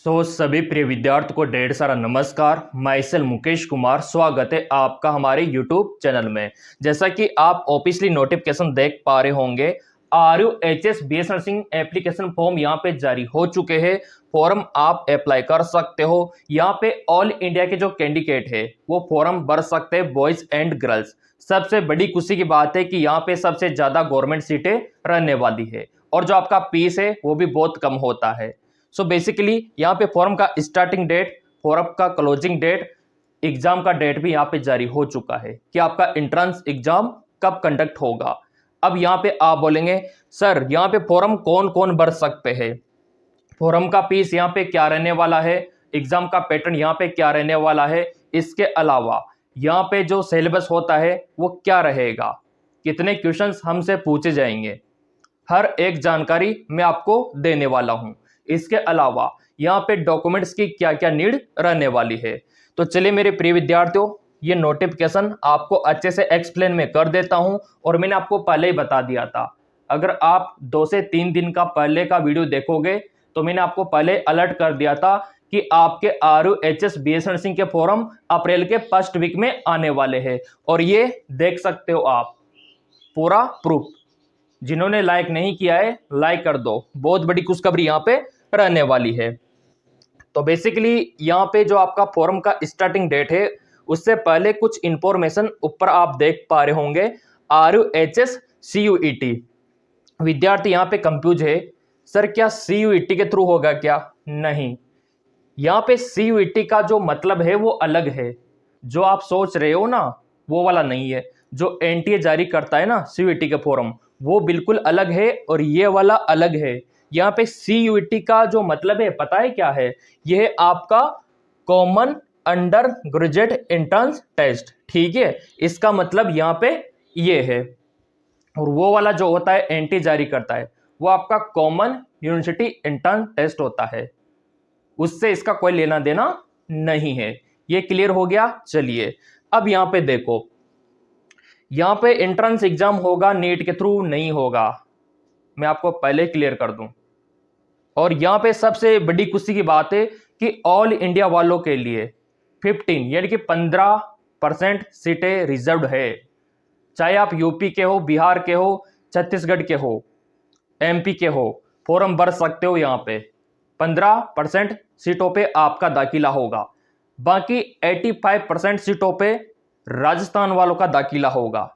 सभी प्रिय विद्यार्थियों को ढेर सारा नमस्कार। मैं सेल मुकेश कुमार, स्वागत है आपका हमारे यूट्यूब चैनल में। जैसा कि आप ऑफिशियली नोटिफिकेशन देख पा रहे होंगे, RUHS BS nursing application form यहाँ पे जारी हो चुके हैं। फॉर्म आप अप्लाई कर सकते हो। यहाँ पे ऑल इंडिया के जो कैंडिडेट है वो फॉर्म भर सकते हैं, बॉयज एंड गर्ल्स। सबसे बड़ी खुशी की बात है कि यहाँ पे सबसे ज्यादा गवर्नमेंट सीटें रहने वाली है और जो आपका फीस है वो भी बहुत कम होता है। सो बेसिकली यहाँ पे फॉर्म का स्टार्टिंग डेट, फॉर्म का क्लोजिंग डेट, एग्जाम का डेट भी यहाँ पे जारी हो चुका है कि आपका एंट्रेंस एग्जाम कब कंडक्ट होगा। अब यहाँ पे आप बोलेंगे सर यहाँ पे फॉर्म कौन कौन भर सकते हैं, फॉर्म का फीस यहाँ पे क्या रहने वाला है, एग्जाम का पैटर्न यहाँ पे क्या रहने वाला है, इसके अलावा यहाँ पे जो सिलेबस होता है वो क्या रहेगा, कितने क्वेश्चंस हमसे पूछे जाएंगे, हर एक जानकारी मैं आपको देने वाला हूं। इसके अलावा यहाँ पे डॉक्यूमेंट्स की क्या क्या नीड रहने वाली है। तो चलिए मेरे प्रिय विद्यार्थियों, ये नोटिफिकेशन आपको अच्छे से एक्सप्लेन में कर देता हूं। और मैंने आपको पहले ही बता दिया था, अगर आप 2 से 3 दिन का पहले का वीडियो देखोगे तो मैंने आपको पहले अलर्ट कर दिया था कि आपके RUHS BS नर्सिंग के फॉर्म अप्रैल के फर्स्ट वीक में आने वाले हैं। और ये देख सकते हो आप पूरा प्रूफ। जिन्होंने लाइक नहीं किया है लाइक कर दो, बहुत बड़ी खुशखबरी यहाँ पे रहने वाली है। तो बेसिकली यहाँ पे जो आपका फॉर्म का स्टार्टिंग डेट है उससे पहले कुछ इंफॉर्मेशन ऊपर आप देख पा रहे होंगे। RUHS CUET विद्यार्थी यहाँ पे कंफ्यूज है, सर क्या CUET के थ्रू होगा क्या? नहीं, यहाँ पे CUET का जो मतलब है वो अलग है। जो आप सोच रहे हो ना वो वाला नहीं है। जो NTA जारी करता है ना CUET के फॉर्म, वो बिल्कुल अलग है और ये वाला अलग है। यहाँ पे CUET का जो मतलब है पता है क्या है? ये है आपका common undergraduate entrance test. ठीक है, इसका मतलब यहाँ पे ये है। और वो वाला जो होता है NTA जारी करता है वो आपका कॉमन यूनिवर्सिटी एंट्रेंस टेस्ट होता है, उससे इसका कोई लेना देना नहीं है। ये क्लियर हो गया। चलिए अब यहाँ पे देखो, यहाँ पे एंट्रेंस एग्जाम होगा, नीट के थ्रू नहीं होगा, मैं आपको पहले क्लियर कर दूं। और यहाँ पे सबसे बड़ी खुशी की बात है कि ऑल इंडिया वालों के लिए 15 यानी कि 15% सीटें रिजर्व्ड है। चाहे आप यूपी के हो, बिहार के हो, छत्तीसगढ़ के हो, MP के हो, फॉर्म भर सकते हो। यहाँ पे 15% सीटों पे आपका दाखिला होगा। बाकी 85% सीटों पे राजस्थान वालों का दाखिला होगा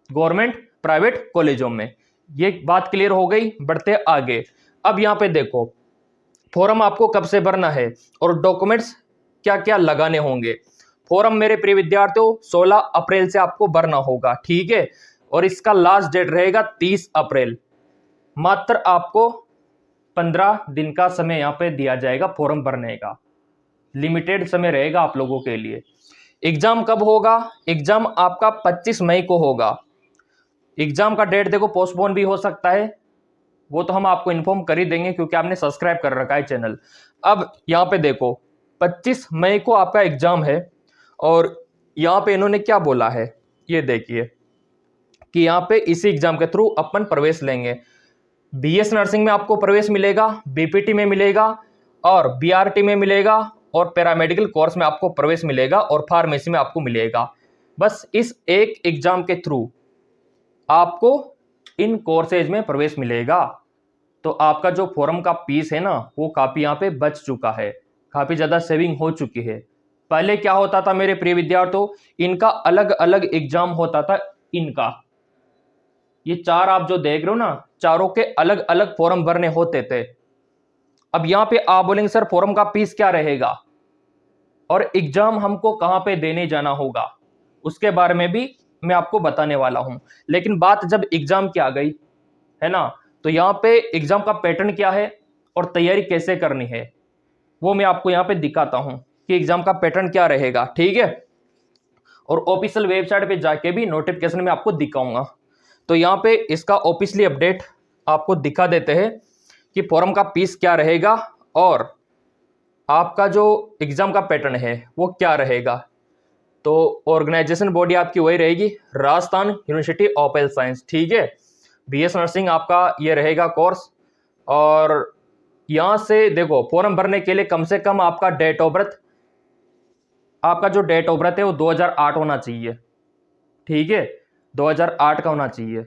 गवर्नमेंट प्राइवेट कॉलेजों में। ये बात क्लियर हो गई। बढ़ते आगे। अब यहाँ पे देखो फॉर्म आपको कब से भरना है और डॉक्यूमेंट्स क्या क्या लगाने होंगे। फॉर्म मेरे प्रिय विद्यार्थियों 16 अप्रैल से आपको भरना होगा। ठीक है, और इसका लास्ट डेट रहेगा 30 अप्रैल। मात्र आपको 15 दिन का समय यहाँ पे दिया जाएगा फॉर्म भरने का। लिमिटेड समय रहेगा आप लोगों के लिए। एग्जाम कब होगा? एग्जाम आपका 25 मई को होगा। एग्जाम का डेट देखो पोस्टपोन भी हो सकता है, वो तो हम आपको इन्फॉर्म कर ही देंगे क्योंकि आपने सब्सक्राइब कर रखा है चैनल। अब यहाँ पे देखो 25 मई को आपका एग्जाम है और यहाँ पे इन्होंने क्या बोला है ये देखिए कि यहाँ पे इसी एग्जाम के थ्रू अपन प्रवेश लेंगे। BS नर्सिंग में आपको प्रवेश मिलेगा, BPT में मिलेगा और BRT में मिलेगा और पैरामेडिकल कोर्स में आपको प्रवेश मिलेगा और फार्मेसी में आपको मिलेगा। बस इस एक एग्जाम के थ्रू आपको इन कोर्सेज में प्रवेश मिलेगा। तो आपका जो फॉर्म का फीस है ना वो काफी यहाँ पे बच चुका है, काफी ज्यादा सेविंग हो चुकी है। पहले क्या होता था मेरे प्रिय विद्यार्थियों, इनका अलग अलग एग्जाम होता था। इनका ये चार आप जो देख रहे हो ना, चारों के अलग अलग फॉर्म भरने होते थे। अब यहाँ पे आप बोलेंगे सर फॉर्म का फीस क्या रहेगा और एग्जाम हमको कहाँ पे देने जाना होगा, उसके बारे में भी मैं आपको बताने वाला हूं। लेकिन बात जब एग्जाम की आ गई है ना, तो यहाँ पे एग्जाम का पैटर्न क्या है और तैयारी कैसे करनी है वो मैं आपको यहाँ पे दिखाता हूं कि एग्जाम का पैटर्न क्या रहेगा। ठीक है, और ऑफिशियल वेबसाइट पे जाके भी नोटिफिकेशन में आपको दिखाऊंगा। तो यहाँ पे इसका ऑफिशियली अपडेट आपको दिखा देते हैं कि फॉर्म का फीस क्या रहेगा और आपका जो एग्जाम का पैटर्न है वो क्या रहेगा। तो ऑर्गेनाइजेशन बॉडी आपकी वही रहेगी, Rajasthan university of health science. ठीक है, BS नर्सिंग आपका ये रहेगा कोर्स और यहां से देखो फॉर्म भरने के लिए कम से कम आपका डेट ऑफ बर्थ, आपका जो डेट ऑफ बर्थ है वो 2008 होना चाहिए। ठीक है, 2008 का होना चाहिए,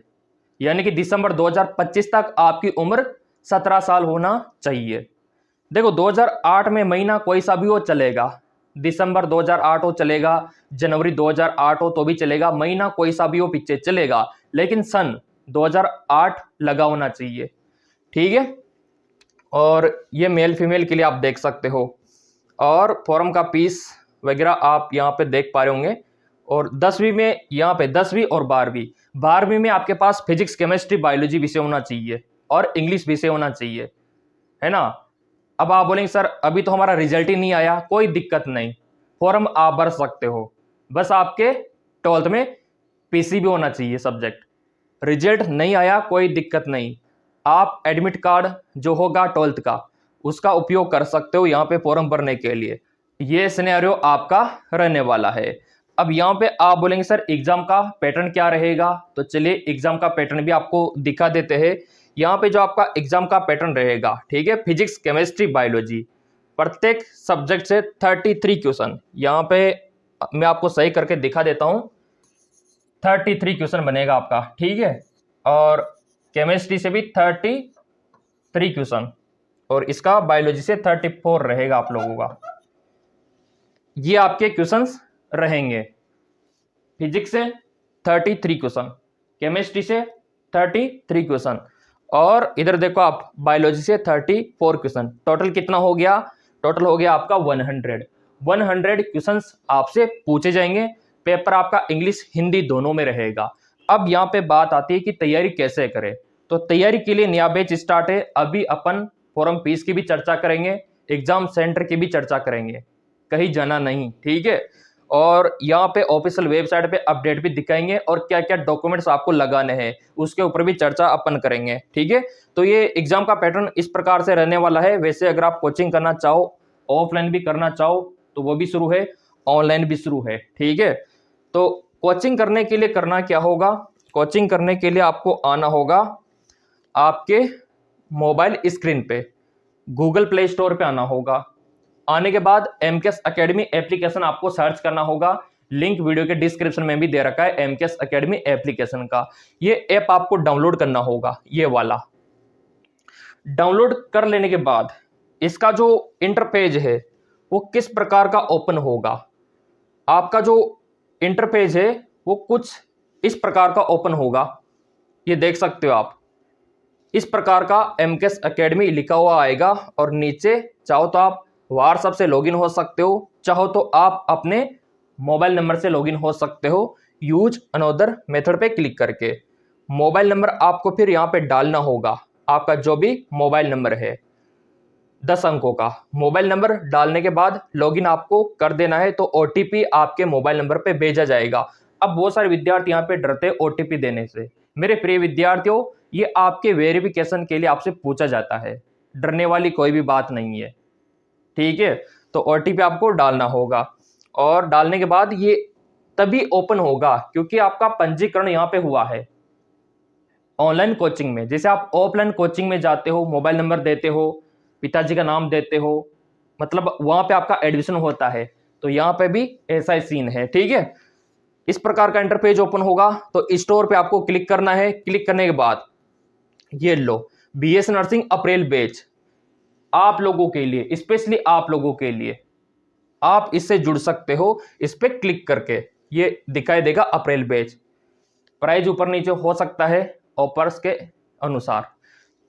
यानी कि दिसंबर 2025 तक आपकी उम्र 17 साल होना चाहिए। देखो 2008 में महीना कोई सा भी हो चलेगा, दिसंबर 2008 हो चलेगा, जनवरी 2008 हो तो भी चलेगा, महीना कोई सा भी हो पीछे चलेगा, लेकिन सन 2008 लगा होना चाहिए। ठीक है, और ये मेल फीमेल के लिए आप देख सकते हो, और फॉर्म का फीस वगैरह आप यहाँ पे देख पा रहे होंगे। और 10वीं में यहाँ पे 10वीं और 12वीं में आपके पास फिजिक्स केमिस्ट्री बायोलॉजी विषय होना चाहिए और इंग्लिश विषय होना चाहिए, है ना। अब आप बोलेंगे सर अभी तो हमारा रिजल्ट ही नहीं आया, कोई दिक्कत नहीं, फॉर्म आप भर सकते हो, बस आपके 12th में पीसीबी होना चाहिए सब्जेक्ट। रिजल्ट नहीं आया कोई दिक्कत नहीं, आप एडमिट कार्ड जो होगा 12th का उसका उपयोग कर सकते हो यहाँ पे फॉर्म भरने के लिए। ये सिनेरियो आपका रहने वाला है। अब यहाँ पे आप बोलेंगे सर एग्जाम का पैटर्न क्या रहेगा, तो चलिए एग्जाम का पैटर्न भी आपको दिखा देते हैं। यहाँ पे जो आपका एग्जाम का पैटर्न रहेगा, ठीक है, फिजिक्स केमिस्ट्री बायोलॉजी, प्रत्येक सब्जेक्ट से 33 क्वेश्चन, यहाँ पे मैं आपको सही करके दिखा देता हूँ, 33 क्वेश्चन बनेगा आपका। ठीक है, और केमिस्ट्री से भी 33 क्वेश्चन, और इसका बायोलॉजी से 34 रहेगा आप लोगों का। ये आपके क्वेश्चंस रहेंगे। फिजिक्स से 33 क्वेश्चन, केमिस्ट्री से 33 क्वेश्चन, और इधर देखो आप बायोलॉजी से 34 क्वेश्चन। टोटल कितना हो गया, टोटल हो गया आपका 100 क्वेश्चंस आपसे पूछे जाएंगे। पेपर आपका इंग्लिश हिंदी दोनों में रहेगा। अब यहाँ पे बात आती है कि तैयारी कैसे करें, तो तैयारी के लिए नया बैच स्टार्ट है। अभी अपन फॉर्म फीस की भी चर्चा करेंगे, एग्जाम सेंटर की भी चर्चा करेंगे, कहीं जाना नहीं। ठीक है, और यहाँ पे ऑफिशियल वेबसाइट पे अपडेट भी दिखाएंगे, और क्या क्या डॉक्यूमेंट्स आपको लगाने हैं उसके ऊपर भी चर्चा अपन करेंगे। ठीक है, तो ये एग्जाम का पैटर्न इस प्रकार से रहने वाला है। वैसे अगर आप कोचिंग करना चाहो, ऑफलाइन भी करना चाहो तो वो भी शुरू है, ऑनलाइन भी शुरू है। ठीक है, तो कोचिंग करने के लिए करना क्या होगा, कोचिंग करने के लिए आपको आना होगा आपके मोबाइल स्क्रीन पे, गूगल प्ले स्टोर पे आना होगा। आने के बाद एमकेएस एकेडमी एप्लीकेशन आपको सर्च करना होगा, लिंक वीडियो के डिस्क्रिप्शन में भी दे रखा है एमकेएस एकेडमी एप्लीकेशन का। ये ऐप आपको डाउनलोड करना होगा, ये वाला। डाउनलोड कर लेने के बाद इसका जो इंटरपेज है वो किस प्रकार का ओपन होगा, आपका जो इंटरपेज है वो कुछ इस प्रकार का ओपन होगा, ये देख सकते हो आप। इस प्रकार का एमकेएस एकेडमी लिखा हुआ आएगा, और नीचे चाहो तो आप व्हाट्सएप से लॉगिन हो सकते हो, चाहो तो आप अपने मोबाइल नंबर से लॉगिन हो सकते हो, यूज अनदर मेथड पे क्लिक करके। मोबाइल नंबर आपको फिर यहाँ पे डालना होगा, आपका जो भी मोबाइल नंबर है 10 अंकों का मोबाइल नंबर डालने के बाद लॉगिन आपको कर देना है, तो ओटीपी आपके मोबाइल नंबर पे भेजा जाएगा। अब बहुत सारे विद्यार्थी यहाँ पे डरते हैं ओटीपी देने से। मेरे प्रिय विद्यार्थियों, ये आपके वेरिफिकेशन के लिए आपसे पूछा जाता है, डरने वाली कोई भी बात नहीं है। ठीक है, तो ओटीपी आपको डालना होगा, और डालने के बाद ये तभी ओपन होगा क्योंकि आपका पंजीकरण यहाँ पे हुआ है ऑनलाइन कोचिंग में। जैसे आप ऑफलाइन कोचिंग में जाते हो, मोबाइल नंबर देते हो, पिताजी का नाम देते हो, मतलब वहां पे आपका एडमिशन होता है, तो यहाँ पे भी ऐसा ही सीन है। ठीक है, इस प्रकार का इंटरपेज ओपन होगा, तो स्टोर पे आपको क्लिक करना है। क्लिक करने के बाद ये लो बीएस नर्सिंग अप्रैल बैच, आप लोगों के लिए, स्पेशली आप लोगों के लिए, आप इससे जुड़ सकते हो। इस पे क्लिक करके ये दिखाई देगा अप्रैल बैच, प्राइस ऊपर नीचे हो सकता है ऑफर्स के अनुसार,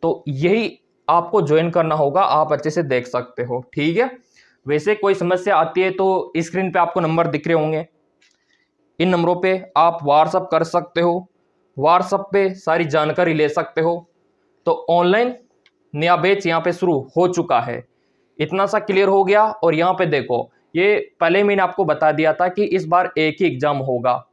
तो यही आपको ज्वाइन करना होगा, आप अच्छे से देख सकते हो। ठीक है, वैसे कोई समस्या आती है तो स्क्रीन पे आपको नंबर दिख रहे होंगे, इन नंबरों पे आप व्हाट्सअप कर सकते हो, व्हाट्सअप पे सारी जानकारी ले सकते हो। तो ऑनलाइन नया बैच यहाँ पे शुरू हो चुका है, इतना सा क्लियर हो गया। और यहाँ पे देखो, ये पहले मैंने आपको बता दिया था कि इस बार एक ही एग्जाम होगा,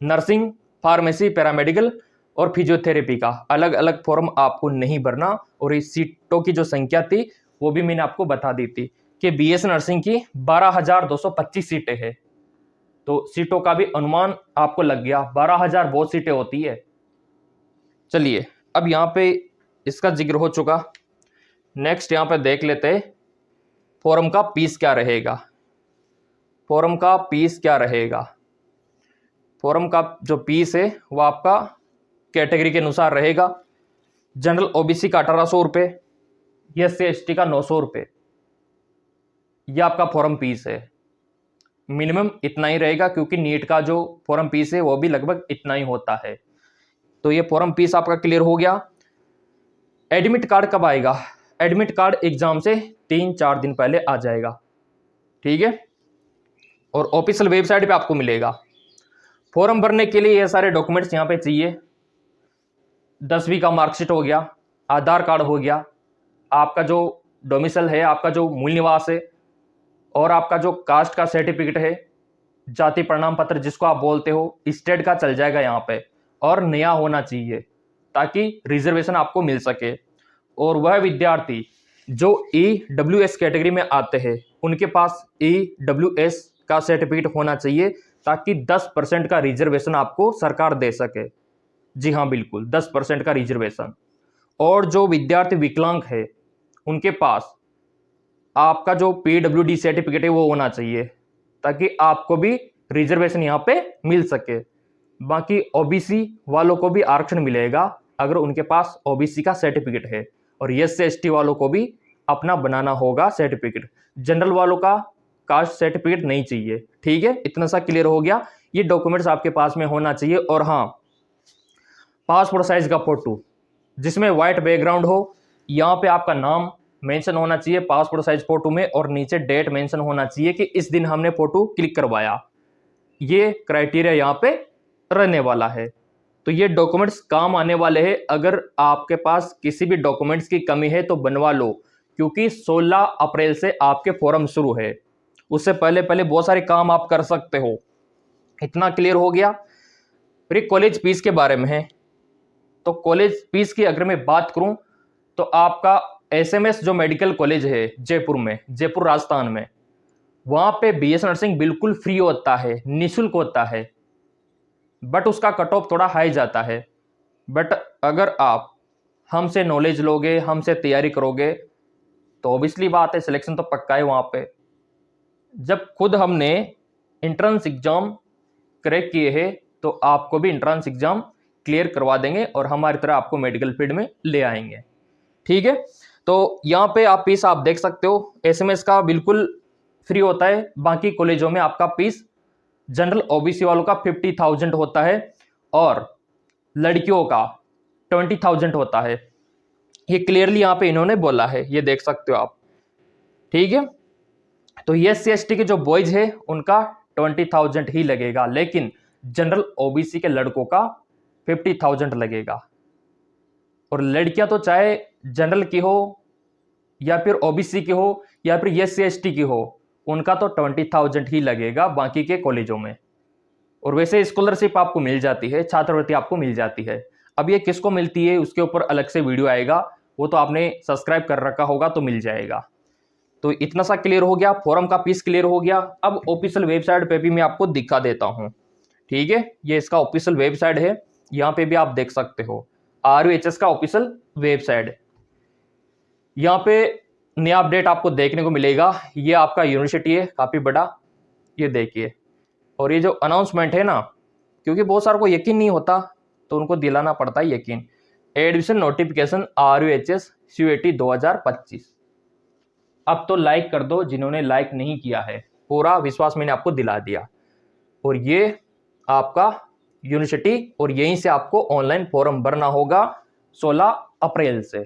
नर्सिंग, फार्मेसी, पैरामेडिकल और फिजियोथेरेपी का अलग अलग फॉर्म आपको नहीं भरना। और इस सीटों की जो संख्या थी वो भी मैंने आपको बता दी थी कि बीएस नर्सिंग की 12,225 सीटें हैं, तो सीटों का भी अनुमान आपको लग गया, 12,000 बहुत सीटें होती है। चलिए, अब यहाँ पे इसका जिक्र हो चुका, नेक्स्ट यहाँ पे देख लेते हैं फॉर्म का फीस क्या रहेगा। फॉर्म का फीस क्या रहेगा? फॉर्म का जो फीस है वो आपका कैटेगरी के अनुसार रहेगा। जनरल ओबीसी का 1800 रुपये, SC ST का 900 रुपये, यह आपका फॉर्म फीस है। मिनिमम इतना ही रहेगा क्योंकि नीट का जो फॉर्म फीस है वो भी लगभग इतना ही होता है। तो ये फॉर्म फीस आपका क्लियर हो गया। एडमिट कार्ड कब आएगा? एडमिट कार्ड एग्जाम से 3-4 दिन पहले आ जाएगा, ठीक है, और ऑफिशियल वेबसाइट पे आपको मिलेगा। फॉर्म भरने के लिए ये सारे डॉक्यूमेंट्स यहाँ पे चाहिए। 10वीं का मार्कशीट हो गया, आधार कार्ड हो गया, आपका जो डोमिसाइल है, आपका जो मूल निवास है, और आपका जो कास्ट का सर्टिफिकेट है, जाति प्रमाण पत्र जिसको आप बोलते हो, स्टेट का चल जाएगा यहाँ पे, और नया होना चाहिए ताकि रिजर्वेशन आपको मिल सके। और वह विद्यार्थी जो EWS कैटेगरी में आते हैं उनके पास EWS का सर्टिफिकेट होना चाहिए ताकि 10% का रिजर्वेशन आपको सरकार दे सके। जी हाँ, बिल्कुल 10% का रिजर्वेशन। और जो विद्यार्थी विकलांग है उनके पास आपका जो PWD सर्टिफिकेट है वो होना चाहिए ताकि आपको भी रिजर्वेशन यहाँ पे मिल सके। बाकी OBC वालों को भी आरक्षण मिलेगा अगर उनके पास OBC का सर्टिफिकेट है, और SC ST वालों को भी अपना बनाना होगा सर्टिफिकेट। जनरल वालों का कास्ट सर्टिफिकेट नहीं चाहिए, ठीक है। इतना सा क्लियर हो गया। ये डॉक्यूमेंट्स आपके पास में होना चाहिए। और हाँ, पासपोर्ट साइज का फोटो जिसमें व्हाइट बैकग्राउंड हो, यहाँ पे आपका नाम मेंशन होना चाहिए पासपोर्ट साइज फोटो में, और नीचे डेट मेंशन होना चाहिए कि इस दिन हमने फोटो क्लिक करवाया। ये क्राइटेरिया यहाँ पे रहने वाला है। तो ये डॉक्यूमेंट्स काम आने वाले हैं। अगर आपके पास किसी भी डॉक्यूमेंट्स की कमी है तो बनवा लो, क्योंकि 16 अप्रैल से आपके फॉर्म शुरू है। उससे पहले पहले बहुत सारे काम आप कर सकते हो। इतना क्लियर हो गया। फिर कॉलेज फीस के बारे में है, तो कॉलेज फीस की अगर मैं बात करूं तो आपका SMS जो मेडिकल कॉलेज है जयपुर में, जयपुर राजस्थान में, वहां पे BS नर्सिंग बिल्कुल फ्री होता है, निःशुल्क होता है, बट उसका कट ऑफ थोड़ा हाई जाता है। बट अगर आप हमसे नॉलेज लोगे, हमसे तैयारी करोगे तो ऑब्वियसली बात है सिलेक्शन तो पक्का है वहां पे। जब खुद हमने एंट्रेंस एग्जाम क्रैक किए हैं तो आपको भी एंट्रेंस एग्जाम क्लियर करवा देंगे और हमारी तरह आपको मेडिकल फील्ड में ले आएंगे, ठीक है। तो यहाँ पे आप फीस आप देख सकते हो, SMS का बिल्कुल फ्री होता है। बाकी कॉलेजों में आपका फीस जनरल OBC वालों का 50,000 होता है और लड़कियों का 20,000 होता है। ये क्लियरली यहाँ पे इन्होंने बोला है, ये देख सकते हो आप, ठीक है। तो SC ST के जो बॉयज है उनका 20,000 ही लगेगा, लेकिन जनरल OBC के लड़कों का 50,000 लगेगा। और लड़कियां तो चाहे जनरल की हो या फिर OBC की हो या फिर SC ST की हो, उनका तो 20,000 ही लगेगा बाकी के कॉलेजों में। और वैसे स्कॉलरशिप आपको मिल जाती है, छात्रवृत्ति आपको मिल जाती है। अब ये किसको मिलती है उसके ऊपर अलग से वीडियो आएगा, वो तो आपने सब्सक्राइब कर रखा होगा तो मिल जाएगा। तो इतना सा क्लियर हो गया, फॉर्म का फीस क्लियर हो गया। अब ऑफिशियल वेबसाइट पे भी मैं आपको दिखा देता हूँ, ठीक है। ये इसका ऑफिशियल वेबसाइट है, यहाँ पे भी आप देख सकते हो, RUHS का ऑफिशियल वेबसाइट। यहाँ पे नया अपडेट आपको देखने को मिलेगा। ये आपका यूनिवर्सिटी है काफ़ी बड़ा, ये देखिए। और ये जो अनाउंसमेंट है ना, क्योंकि बहुत सारों को यकीन नहीं होता तो उनको दिलाना पड़ता है यकीन। Admission notification RUHS CUET 2025। अब तो लाइक कर दो जिन्होंने लाइक नहीं किया है, पूरा विश्वास मैंने आपको दिला दिया। और ये आपका यूनिवर्सिटी, और यहीं से आपको ऑनलाइन फॉर्म भरना होगा 16 अप्रैल से।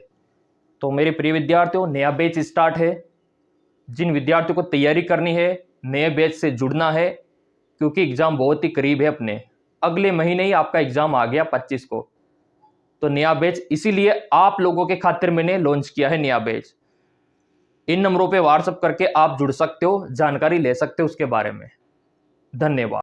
तो मेरे प्रिय विद्यार्थियों, नया बैच स्टार्ट है। जिन विद्यार्थियों को तैयारी करनी है, नए बैच से जुड़ना है, क्योंकि एग्जाम बहुत ही करीब है अपने। अगले महीने ही आपका एग्जाम आ गया 25 को। तो नया बैच इसीलिए आप लोगों के खातिर मैंने लॉन्च किया है नया बैच। इन नंबरों पे व्हाट्सएप करके आप जुड़ सकते हो, जानकारी ले सकते हो उसके बारे में। धन्यवाद।